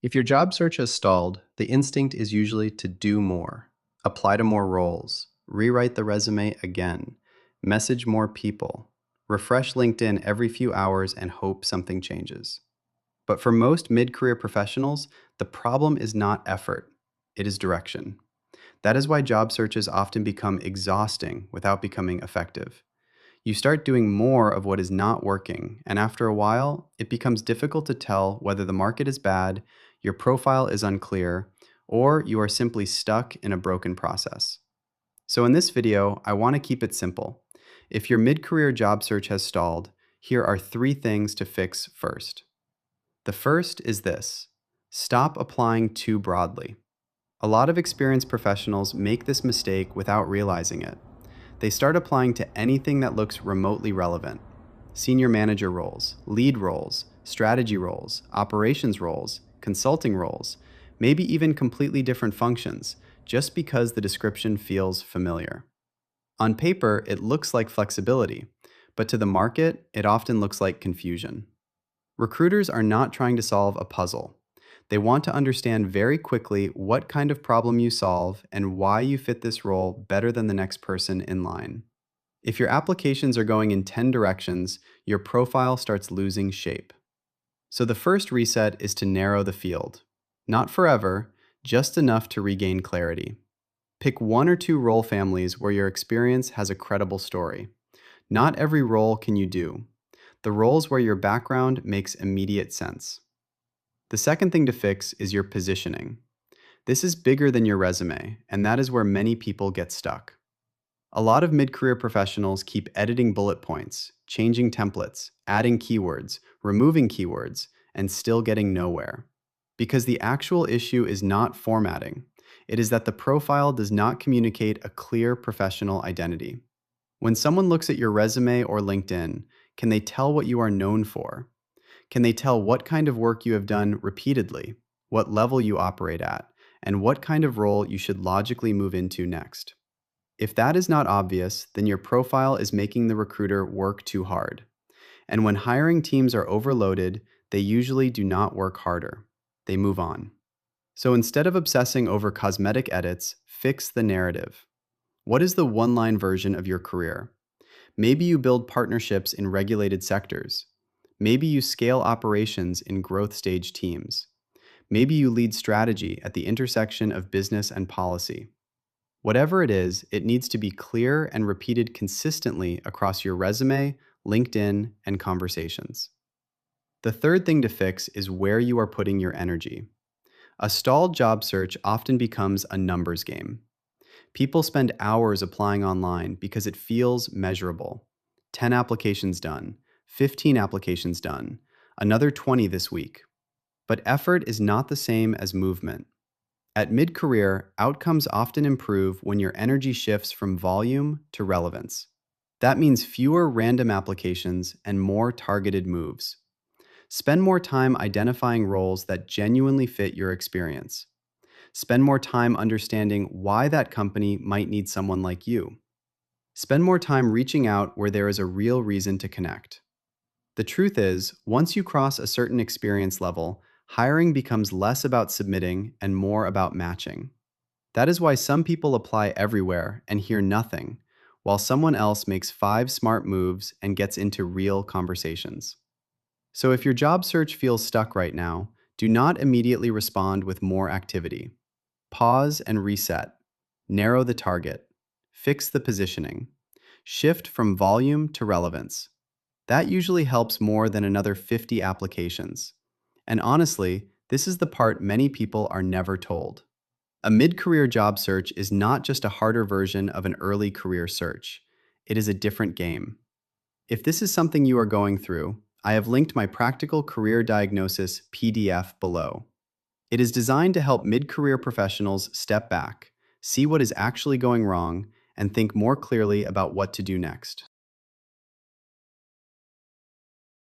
If your job search has stalled, the instinct is usually to do more, apply to more roles, rewrite the resume again, message more people, refresh LinkedIn every few hours, and hope something changes. But for most mid career professionals, the problem is not effort, it is direction. That is why job searches often become exhausting without becoming effective. You start doing more of what is not working, and after a while, it becomes difficult to tell whether the market is bad, your profile is unclear, or you are simply stuck in a broken process. So, in this video, I want to keep it simple. If your mid career job search has stalled, here are three things to fix first. The first is this: stop applying too broadly. A lot of experienced professionals make this mistake without realizing it. They start applying to anything that looks remotely relevant: senior manager roles, lead roles, strategy roles, operations roles, consulting roles, maybe even completely different functions, just because the description feels familiar. On paper, it looks like flexibility, but to the market, it often looks like confusion. Recruiters are not trying to solve a puzzle. They want to understand very quickly what kind of problem you solve and why you fit this role better than the next person in line. If your applications are going in 10 directions, your profile starts losing shape. So the first reset is to narrow the field. Not forever, just enough to regain clarity. Pick one or two role families where your experience has a credible story. Not every role can you do. The roles where your background makes immediate sense. The second thing to fix is your positioning. This is bigger than your resume, and that is where many people get stuck. A lot of mid career professionals keep editing bullet points, changing templates, adding keywords, removing keywords, and still getting nowhere. Because the actual issue is not formatting, it is that the profile does not communicate a clear professional identity. When someone looks at your resume or LinkedIn, can they tell what you are known for? Can they tell what kind of work you have done repeatedly, what level you operate at, and what kind of role you should logically move into next? If that is not obvious, then your profile is making the recruiter work too hard. And when hiring teams are overloaded, they usually do not work harder. They move on. So instead of obsessing over cosmetic edits, fix the narrative. What is the one-line version of your career? Maybe you build partnerships in regulated sectors. Maybe you scale operations in growth stage teams. Maybe you lead strategy at the intersection of business and policy. Whatever it is, it needs to be clear and repeated consistently across your resume, LinkedIn, and conversations. The third thing to fix is where you are putting your energy. A stalled job search often becomes a numbers game. People spend hours applying online because it feels measurable. 10 applications done, 15 applications done, another 20 this week. But effort is not the same as movement. At mid career, outcomes often improve when your energy shifts from volume to relevance. That means fewer random applications and more targeted moves. Spend more time identifying roles that genuinely fit your experience. Spend more time understanding why that company might need someone like you. Spend more time reaching out where there is a real reason to connect. The truth is, once you cross a certain experience level, hiring becomes less about submitting and more about matching. That is why some people apply everywhere and hear nothing, while someone else makes 5 smart moves and gets into real conversations. So if your job search feels stuck right now, do not immediately respond with more activity. Pause and reset. Narrow the target. Fix the positioning. Shift from volume to relevance. That usually helps more than another 50 applications. And honestly, this is the part many people are never told. A mid-career job search is not just a harder version of an early career search. It is a different game. If this is something you are going through, I have linked my practical career diagnosis PDF below. It is designed to help mid-career professionals step back, see what is actually going wrong, and think more clearly about what to do next.